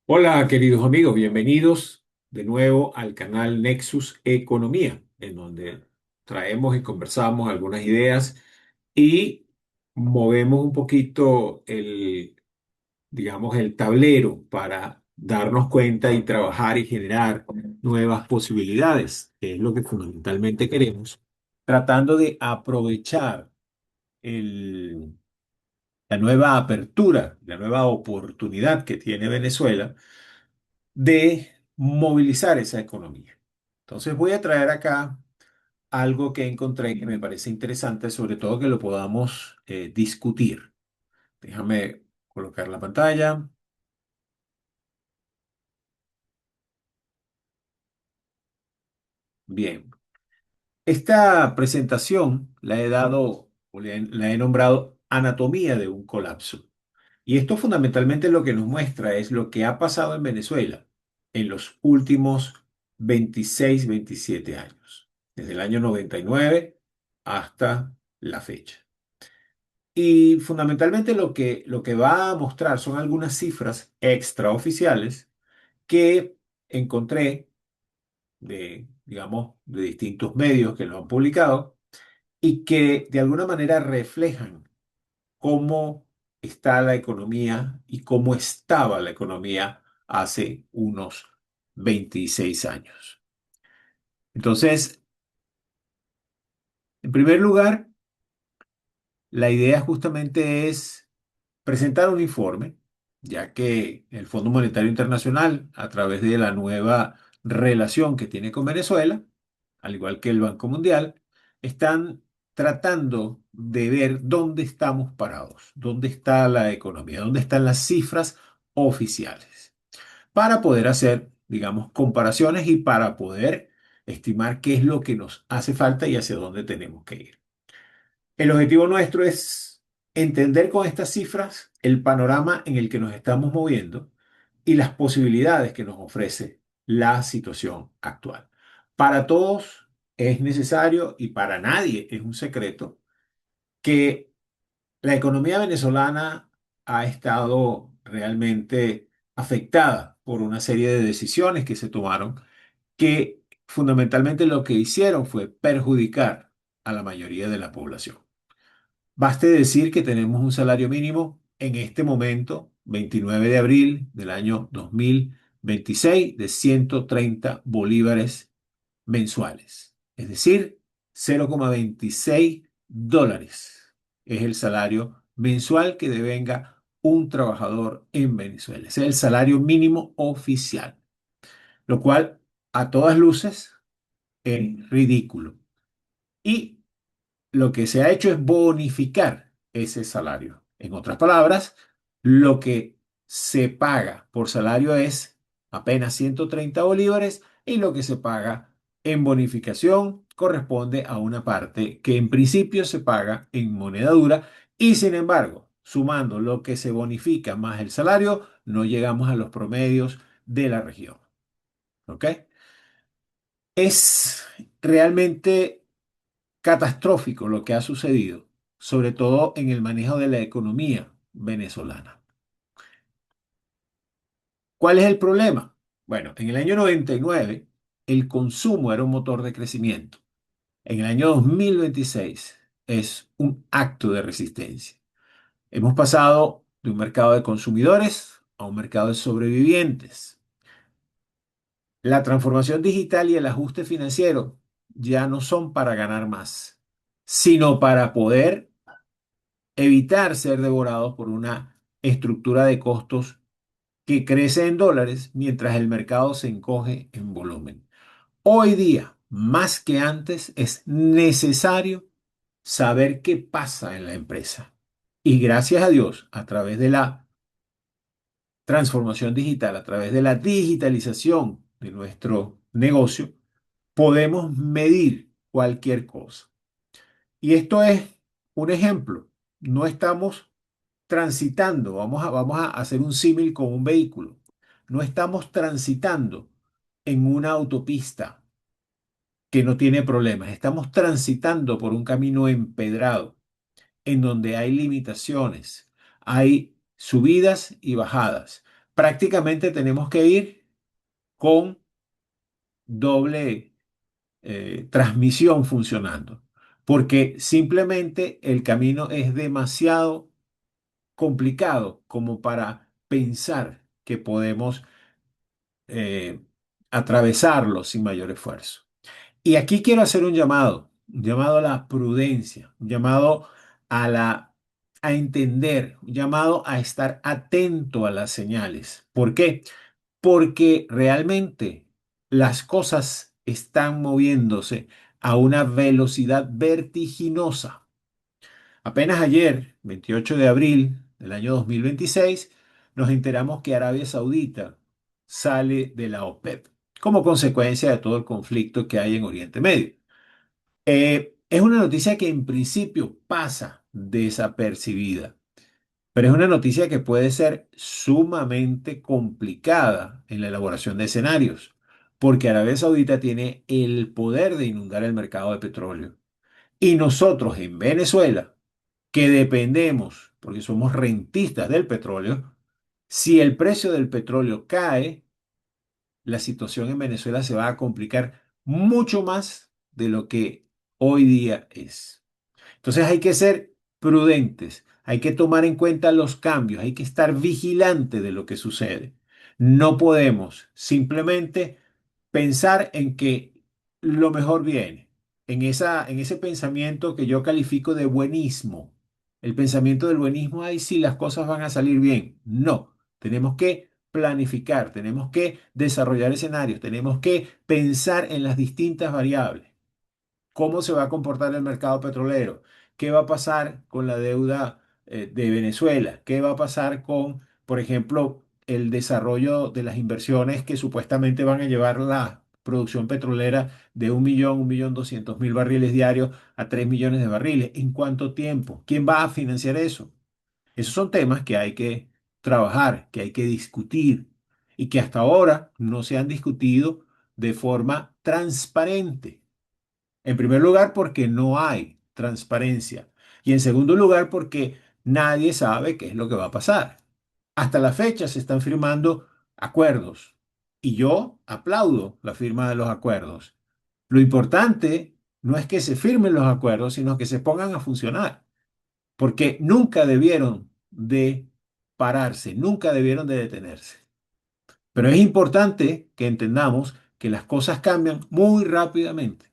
Hola, queridos amigos, bienvenidos de nuevo al canal Nexus Economía, en donde traemos y conversamos algunas ideas y movemos un poquito digamos, el tablero para darnos cuenta y trabajar y generar nuevas posibilidades, que es lo que fundamentalmente queremos, tratando de aprovechar el- la nueva apertura, la nueva oportunidad que tiene Venezuela de movilizar esa economía. Entonces voy a traer acá algo que encontré que me parece interesante, sobre todo que lo podamos discutir. Déjame colocar la pantalla. Bien. Esta presentación la he dado, o la he nombrado Anatomía de un colapso. Y esto fundamentalmente lo que nos muestra es lo que ha pasado en Venezuela en los últimos 26, 27 años, desde el año 99 hasta la fecha. Y fundamentalmente lo que va a mostrar son algunas cifras extraoficiales que encontré de, digamos, de distintos medios que lo han publicado y que de alguna manera reflejan cómo está la economía y cómo estaba la economía hace unos 26 años. Entonces, en primer lugar, la idea justamente es presentar un informe, ya que el Fondo Monetario Internacional, a través de la nueva relación que tiene con Venezuela, al igual que el Banco Mundial, están tratando de ver dónde estamos parados, dónde está la economía, dónde están las cifras oficiales, para poder hacer, digamos, comparaciones y para poder estimar qué es lo que nos hace falta y hacia dónde tenemos que ir. El objetivo nuestro es entender con estas cifras el panorama en el que nos estamos moviendo y las posibilidades que nos ofrece la situación actual. Para todos es necesario y para nadie es un secreto que la economía venezolana ha estado realmente afectada por una serie de decisiones que se tomaron que fundamentalmente lo que hicieron fue perjudicar a la mayoría de la población. Baste decir que tenemos un salario mínimo en este momento, 29 de abril del año 2026, de 130 bolívares mensuales. Es decir, 0,26 dólares es el salario mensual que devenga un trabajador en Venezuela. Ese es el salario mínimo oficial, lo cual a todas luces es ridículo. Y lo que se ha hecho es bonificar ese salario. En otras palabras, lo que se paga por salario es apenas 130 bolívares y lo que se paga en bonificación corresponde a una parte que en principio se paga en moneda dura y sin embargo, sumando lo que se bonifica más el salario, no llegamos a los promedios de la región. ¿Ok? Es realmente catastrófico lo que ha sucedido, sobre todo en el manejo de la economía venezolana. ¿Cuál es el problema? Bueno, en el año 99 el consumo era un motor de crecimiento. En el año 2026 es un acto de resistencia. Hemos pasado de un mercado de consumidores a un mercado de sobrevivientes. La transformación digital y el ajuste financiero ya no son para ganar más, sino para poder evitar ser devorados por una estructura de costos que crece en dólares mientras el mercado se encoge en volumen. Hoy día, más que antes, es necesario saber qué pasa en la empresa. Y gracias a Dios, a través de la transformación digital, a través de la digitalización de nuestro negocio, podemos medir cualquier cosa. Y esto es un ejemplo. No estamos transitando, vamos a hacer un símil con un vehículo. No estamos transitando en una autopista que no tiene problemas. Estamos transitando por un camino empedrado en donde hay limitaciones, hay subidas y bajadas. prácticamente tenemos que ir con doble transmisión funcionando, porque simplemente el camino es demasiado complicado como para pensar que podemos eh, atravesarlo sin mayor esfuerzo. Y aquí quiero hacer un llamado a la prudencia, un llamado a a entender, un llamado a estar atento a las señales. ¿Por qué? Porque realmente las cosas están moviéndose a una velocidad vertiginosa. Apenas ayer, 28 de abril del año 2026, nos enteramos que Arabia Saudita sale de la OPEP como consecuencia de todo el conflicto que hay en Oriente Medio. Es una noticia que en principio pasa desapercibida, pero es una noticia que puede ser sumamente complicada en la elaboración de escenarios, porque Arabia Saudita tiene el poder de inundar el mercado de petróleo. Y nosotros en Venezuela, que dependemos, porque somos rentistas del petróleo, si el precio del petróleo cae, la situación en Venezuela se va a complicar mucho más de lo que hoy día es. Entonces hay que ser prudentes, hay que tomar en cuenta los cambios, hay que estar vigilante de lo que sucede. No podemos simplemente pensar en que lo mejor viene, en ese pensamiento que yo califico de buenismo. El pensamiento del buenismo, ay, sí, las cosas van a salir bien. No, tenemos que planificar, tenemos que desarrollar escenarios, tenemos que pensar en las distintas variables. ¿Cómo se va a comportar el mercado petrolero? ¿Qué va a pasar con la deuda de Venezuela? ¿Qué va a pasar con, por ejemplo, el desarrollo de las inversiones que supuestamente van a llevar la producción petrolera de 1.200.000 barriles diarios a 3 millones de barriles? ¿En cuánto tiempo? ¿Quién va a financiar eso? Esos son temas que hay que trabajar, que hay que discutir y que hasta ahora no se han discutido de forma transparente. En primer lugar, porque no hay transparencia. Y en segundo lugar, porque nadie sabe qué es lo que va a pasar. Hasta la fecha se están firmando acuerdos y yo aplaudo la firma de los acuerdos. Lo importante no es que se firmen los acuerdos, sino que se pongan a funcionar, porque nunca debieron de pararse, nunca debieron de detenerse. Pero es importante que entendamos que las cosas cambian muy rápidamente.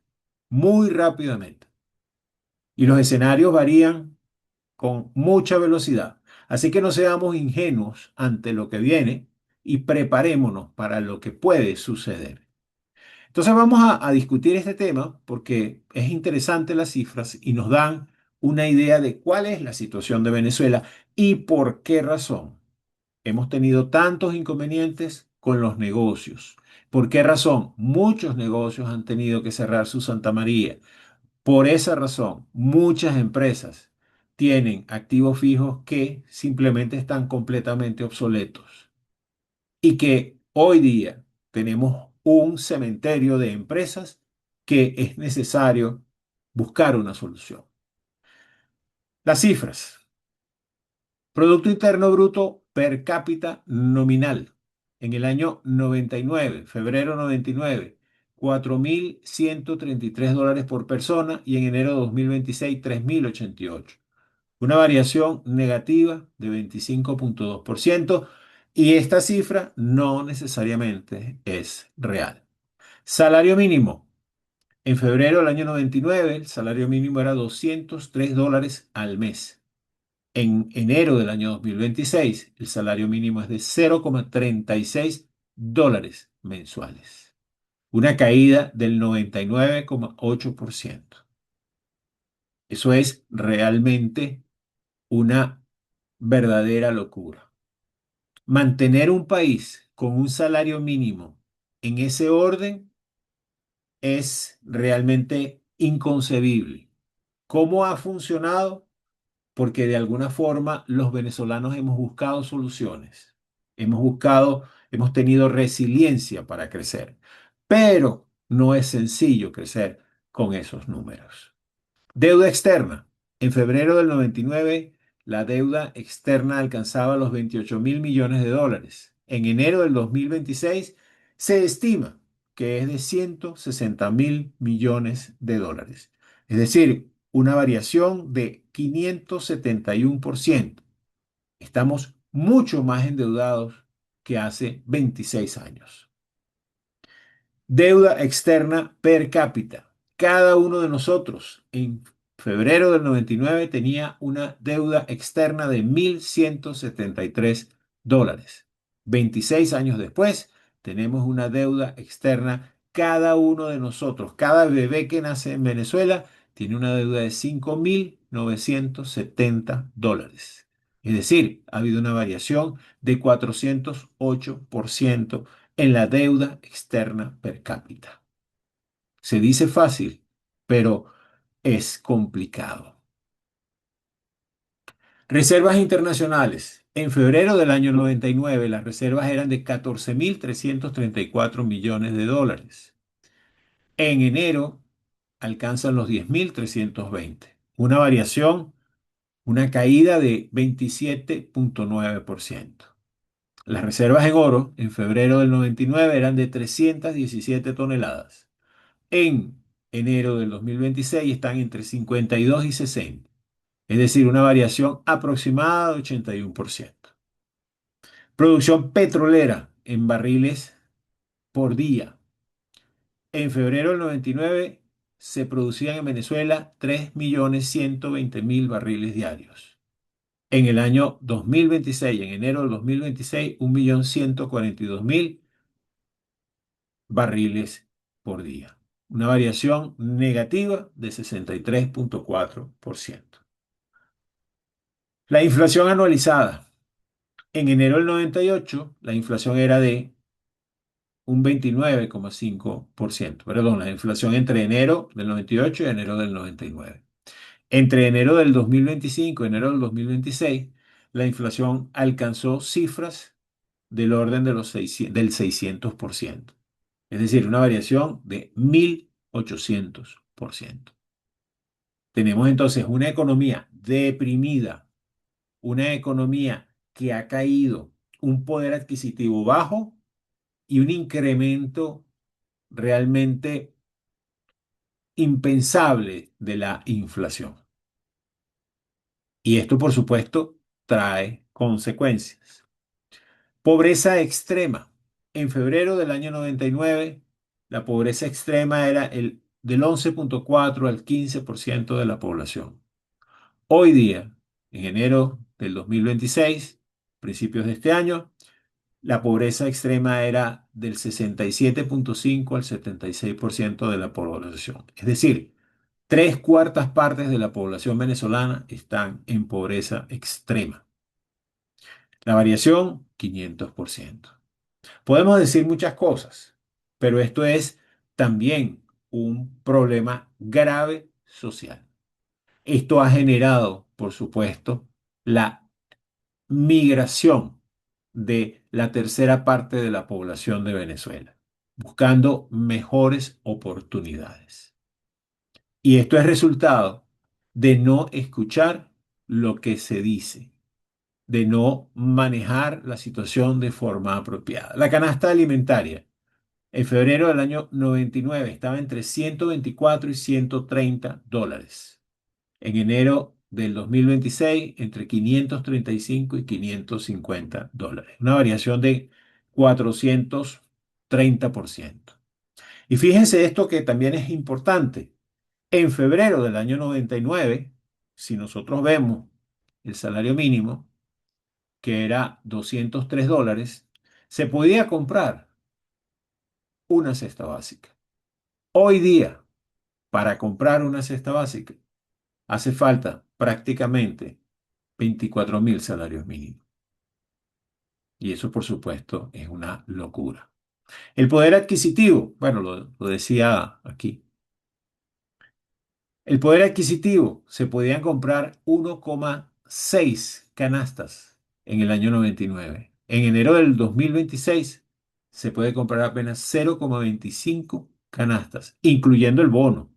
Y los escenarios varían con mucha velocidad. Así que no seamos ingenuos ante lo que viene y preparémonos para lo que puede suceder. Entonces vamos a discutir este tema porque es interesante las cifras y nos dan una idea de cuál es la situación de Venezuela y por qué razón hemos tenido tantos inconvenientes con los negocios. ¿Por qué razón? Muchos negocios han tenido que cerrar su Santa María. Por esa razón, muchas empresas tienen activos fijos que simplemente están completamente obsoletos y que hoy día tenemos un cementerio de empresas que es necesario buscar una solución. Las cifras. Producto Interno Bruto per cápita nominal en el año 99, febrero 99, $4.133 por persona y en enero de 2026, 3.088. Una variación negativa de 25,2% y esta cifra no necesariamente es real. Salario mínimo. En febrero del año 99, el salario mínimo era $203 al mes. En enero del año 2026, el salario mínimo es de 0,36 mensuales, una caída del 99,8%. Eso es realmente una verdadera locura. Mantener un país con un salario mínimo en ese orden es realmente inconcebible. ¿Cómo ha funcionado? Porque de alguna forma los venezolanos hemos buscado soluciones, hemos tenido resiliencia para crecer, pero no es sencillo crecer con esos números. Deuda externa. En febrero del 99, la deuda externa alcanzaba los 28.000 millones de dólares. en enero del 2026 se estima que es de 160.000 millones de dólares. Es decir, una variación de 571%. Estamos mucho más endeudados que hace 26 años. Deuda externa per cápita. Cada uno de nosotros en febrero del 99 tenía una deuda externa de $1.173. 26 años después, tenemos una deuda externa. Cada uno de nosotros, cada bebé que nace en Venezuela, tiene una deuda de $5.970. Es decir, ha habido una variación de 408% en la deuda externa per cápita. Se dice fácil, pero es complicado. Reservas internacionales. En febrero del año 99, las reservas eran de 14.334 millones de dólares. En enero alcanzan los 10.320. Una variación, una caída de 27,9%. Las reservas en oro en febrero del 99 eran de 317 toneladas. En enero del 2026 están entre 52 y 60, es decir, una variación aproximada de 81%. Producción petrolera en barriles por día. En febrero del 99 se producían en Venezuela 3.120.000 barriles diarios. En el año 2026, en enero del 2026, 1.142.000 barriles por día. Una variación negativa de 63,4%. La inflación anualizada. En enero del 98, la inflación era de un 29,5%. Perdón, la inflación entre enero del 98 y enero del 99. Entre enero del 2025 y enero del 2026, la inflación alcanzó cifras del orden de del 600%. Es decir, una variación de 1.800%. Tenemos entonces una economía deprimida, una economía que ha caído, un poder adquisitivo bajo y un incremento realmente impensable de la inflación. Y esto, por supuesto, trae consecuencias. Pobreza extrema. En febrero del año 99, la pobreza extrema era del 11,4 al 15% de la población. Hoy día, en enero del 2026, principios de este año, la pobreza extrema era del 67,5 al 76% de la población. Es decir, tres cuartas partes de la población venezolana están en pobreza extrema. La variación, 500%. Podemos decir muchas cosas, pero esto es también un problema grave social. Esto ha generado, por supuesto, la migración de la tercera parte de la población de Venezuela, buscando mejores oportunidades. Y esto es resultado de no escuchar lo que se dice, de no manejar la situación de forma apropiada. La canasta alimentaria en febrero del año 99 estaba entre 124 y $130. En enero del 2026, entre 535 y $550. Una variación de 430%. Y fíjense esto que también es importante. En febrero del año 99, si nosotros vemos el salario mínimo, que era $203, se podía comprar una cesta básica. Hoy día, para comprar una cesta básica, hace falta prácticamente 24.000 salarios mínimos. Y eso, por supuesto, es una locura. El poder adquisitivo, bueno, lo decía aquí. El poder adquisitivo, se podían comprar 1,6 canastas en el año 99. En enero del 2026 se puede comprar apenas 0,25 canastas, incluyendo el bono.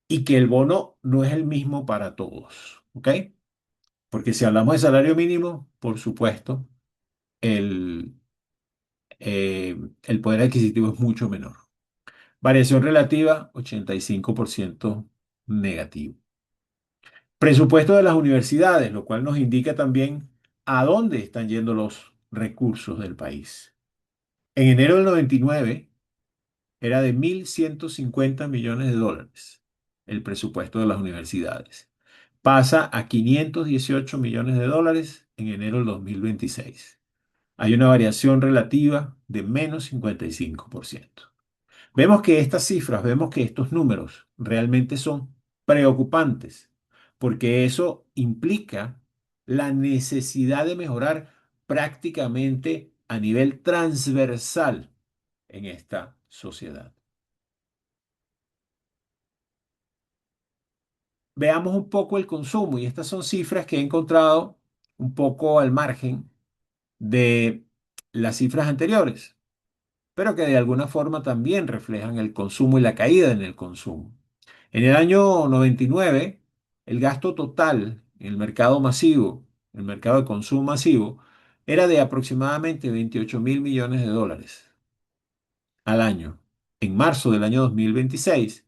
Y que el bono no es el mismo para todos, ¿ok? Porque si hablamos de salario mínimo, por supuesto, el poder adquisitivo es mucho menor. Variación relativa, 85% negativo. Presupuesto de las universidades, lo cual nos indica también a dónde están yendo los recursos del país. En enero del 99 era de 1.150 millones de dólares el presupuesto de las universidades. Pasa a 518 millones de dólares en enero del 2026. Hay una variación relativa de menos 55%. Vemos que estas cifras, vemos que estos números realmente son preocupantes, porque eso implica la necesidad de mejorar prácticamente a nivel transversal en esta sociedad. Veamos un poco el consumo, y estas son cifras que he encontrado un poco al margen de las cifras anteriores, pero que de alguna forma también reflejan el consumo y la caída en el consumo. En el año 99, el gasto total en el mercado masivo, el mercado de consumo masivo, era de aproximadamente 28.000 millones de dólares al año. En marzo del año 2026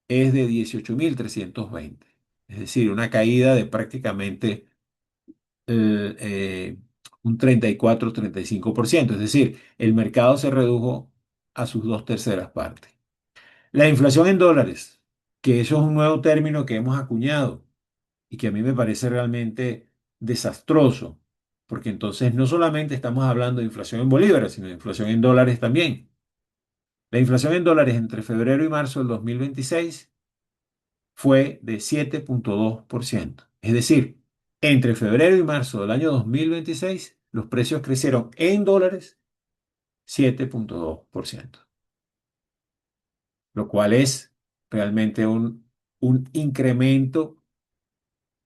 es de 18.320, es decir, una caída de prácticamente eh, eh, un 34-35%, es decir, el mercado se redujo a sus dos terceras partes. La inflación en dólares, que eso es un nuevo término que hemos acuñado y que a mí me parece realmente desastroso, porque entonces no solamente estamos hablando de inflación en bolívares, sino de inflación en dólares también. La inflación en dólares entre febrero y marzo del 2026 fue de 7,2%. Es decir, entre febrero y marzo del año 2026, los precios crecieron en dólares 7,2%, lo cual es realmente un incremento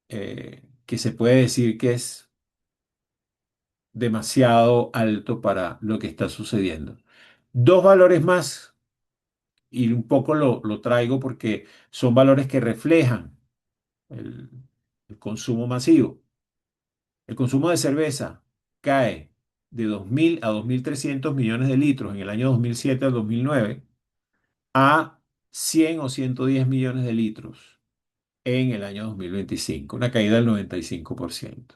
que se puede decir que es demasiado alto para lo que está sucediendo. Dos valores más, y un poco lo traigo porque son valores que reflejan el, el consumo masivo. El consumo de cerveza cae de 2.000 a 2.300 millones de litros en el año 2007 al 2009 a 100 o 110 millones de litros en el año 2025, una caída del 95%.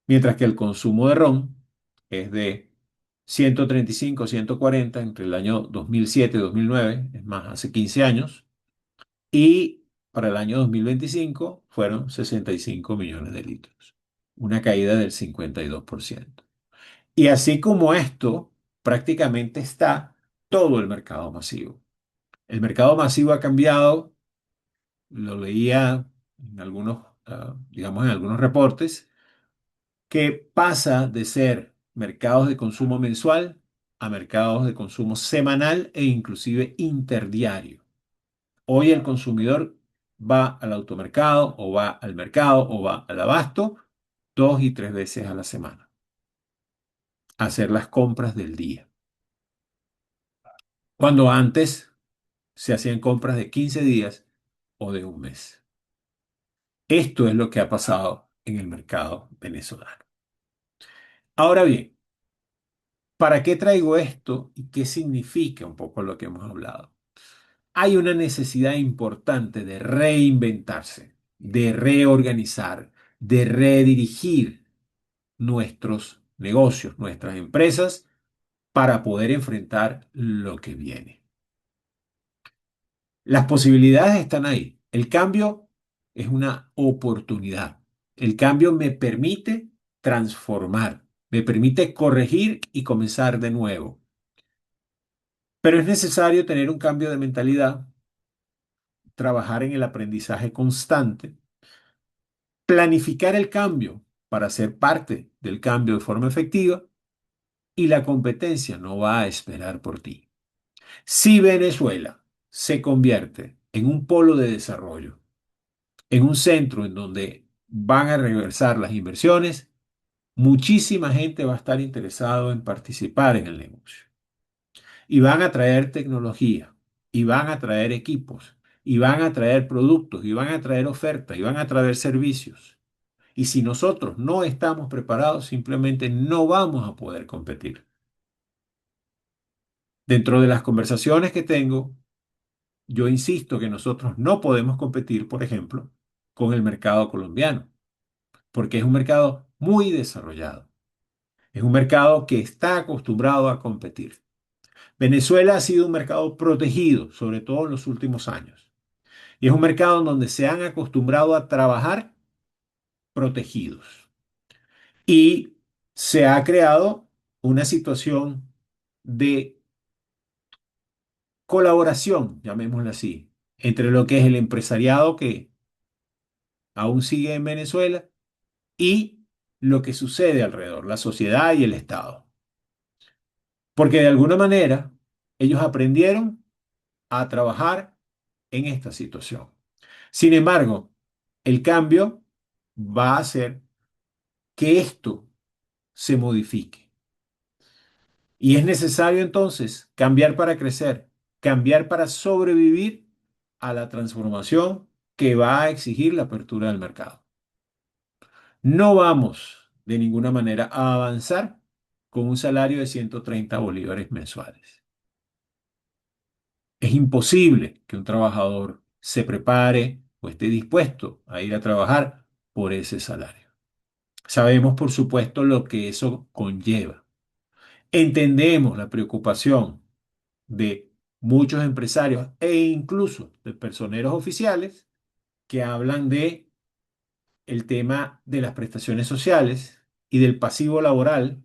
Mientras que el consumo de ron es de 135, 140 entre el año 2007 y 2009, es más, hace 15 años, y para el año 2025 fueron 65 millones de litros, una caída del 52%. Y así como esto, prácticamente está todo el mercado masivo. El mercado masivo ha cambiado, lo leía en algunos, digamos, en algunos reportes, que pasa de ser mercados de consumo mensual a mercados de consumo semanal e inclusive interdiario. Hoy el consumidor va al automercado o va al mercado o va al abasto 2 y 3 veces a la semana a hacer las compras del día. Cuando antes se hacían compras de 15 días o de un mes. Esto es lo que ha pasado en el mercado venezolano. Ahora bien, ¿para qué traigo esto y qué significa un poco lo que hemos hablado? Hay una necesidad importante de reinventarse, de reorganizar, de redirigir nuestros negocios, nuestras empresas, para poder enfrentar lo que viene. Las posibilidades están ahí. El cambio es una oportunidad. El cambio me permite transformar, me permite corregir y comenzar de nuevo. Pero es necesario tener un cambio de mentalidad, trabajar en el aprendizaje constante, planificar el cambio para ser parte del cambio de forma efectiva, y la competencia no va a esperar por ti. Si Venezuela se convierte en un polo de desarrollo, en un centro en donde van a regresar las inversiones, muchísima gente va a estar interesado en participar en el negocio. Y van a traer tecnología, y van a traer equipos, y van a traer productos, y van a traer ofertas, y van a traer servicios. Y si nosotros no estamos preparados, simplemente no vamos a poder competir. Dentro de las conversaciones que tengo, yo insisto que nosotros no podemos competir, por ejemplo, con el mercado colombiano, porque es un mercado muy desarrollado. Es un mercado que está acostumbrado a competir. Venezuela ha sido un mercado protegido, sobre todo en los últimos años. Y es un mercado en donde se han acostumbrado a trabajar protegidos. Y se ha creado una situación de colaboración, llamémosla así, entre lo que es el empresariado que aún sigue en Venezuela y lo que sucede alrededor, la sociedad y el Estado. Porque de alguna manera ellos aprendieron a trabajar en esta situación. Sin embargo, el cambio va a hacer que esto se modifique. Y es necesario entonces cambiar para crecer, cambiar para sobrevivir a la transformación que va a exigir la apertura del mercado. No vamos de ninguna manera a avanzar con un salario de 130 bolívares mensuales. Es imposible que un trabajador se prepare o esté dispuesto a ir a trabajar por ese salario. Sabemos, por supuesto, lo que eso conlleva. Entendemos la preocupación de muchos empresarios e incluso de personeros oficiales que hablan de el tema de las prestaciones sociales y del pasivo laboral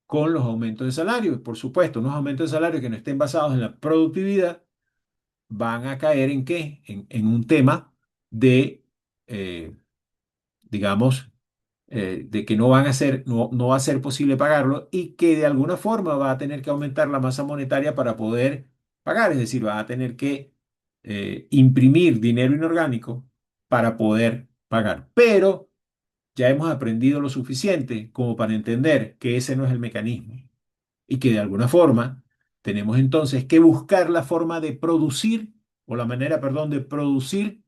con los aumentos de salario. Y por supuesto, unos aumentos de salario que no estén basados en la productividad van a caer en qué? En un tema de, eh, digamos, de que no van a ser, no va a ser posible pagarlo y que de alguna forma va a tener que aumentar la masa monetaria para poder pagar, es decir, va a tener que imprimir dinero inorgánico para poder pagar. Pero ya hemos aprendido lo suficiente como para entender que ese no es el mecanismo y que de alguna forma tenemos entonces que buscar la forma de producir, o la manera, perdón, de producir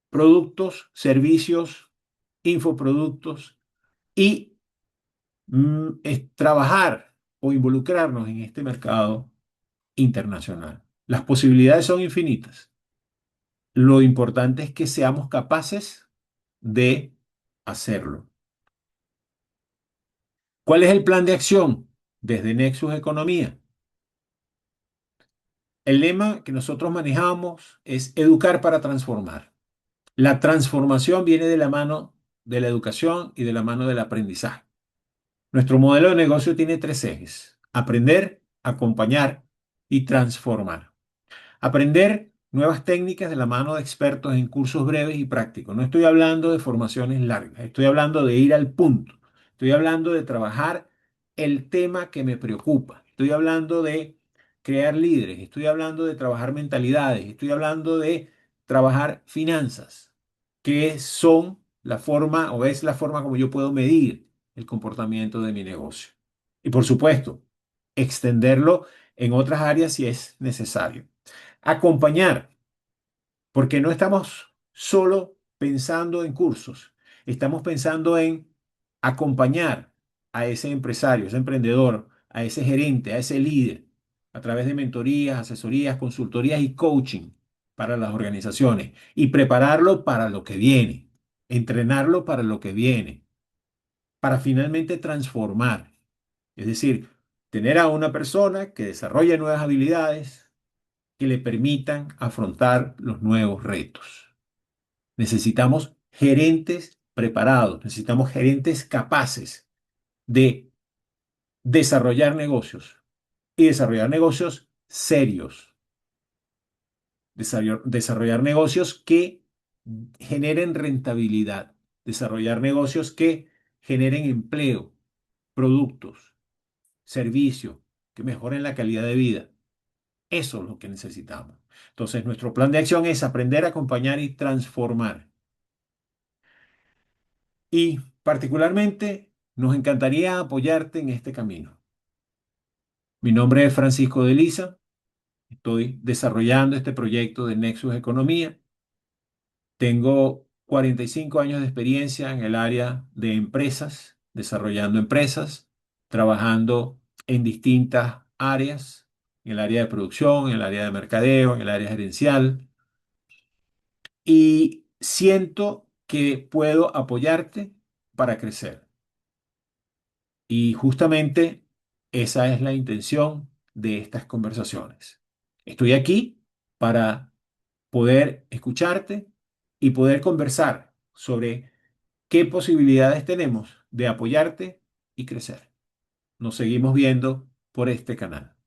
productos, servicios, infoproductos y es trabajar o involucrarnos en este mercado internacional. Las posibilidades son infinitas. Lo importante es que seamos capaces de hacerlo. ¿Cuál es el plan de acción desde Nexus Economía? El lema que nosotros manejamos es educar para transformar. La transformación viene de la mano de la educación y de la mano del aprendizaje. Nuestro modelo de negocio tiene tres ejes: aprender, acompañar y transformar. Aprender nuevas técnicas de la mano de expertos en cursos breves y prácticos. No estoy hablando de formaciones largas, estoy hablando de ir al punto. Estoy hablando de trabajar el tema que me preocupa. Estoy hablando de crear líderes, estoy hablando de trabajar mentalidades, estoy hablando de trabajar finanzas, que son la forma o es la forma como yo puedo medir el comportamiento de mi negocio. Y por supuesto, extenderlo en otras áreas si es necesario. Acompañar, porque no estamos solo pensando en cursos, estamos pensando en acompañar a ese empresario, ese emprendedor, a ese gerente, a ese líder, a través de mentorías, asesorías, consultorías y coaching para las organizaciones y prepararlo para lo que viene, entrenarlo para lo que viene, para finalmente transformar. Es decir, tener a una persona que desarrolle nuevas habilidades que le permitan afrontar los nuevos retos. Necesitamos gerentes preparados, necesitamos gerentes capaces de desarrollar negocios serios, desarrollar negocios que generen rentabilidad, desarrollar negocios que generen empleo, productos, servicios, que mejoren la calidad de vida. Eso es lo que necesitamos. Entonces, nuestro plan de acción es aprender, acompañar y transformar. Y particularmente nos encantaría apoyarte en este camino. Mi nombre es Francisco de Liza. Estoy desarrollando este proyecto de Nexus Economía. Tengo 45 años de experiencia en el área de empresas, desarrollando empresas, trabajando en distintas áreas, en el área de producción, en el área de mercadeo, en el área gerencial, y siento que puedo apoyarte para crecer. Y justamente esa es la intención de estas conversaciones. Estoy aquí para poder escucharte y poder conversar sobre qué posibilidades tenemos de apoyarte y crecer. Nos seguimos viendo por este canal.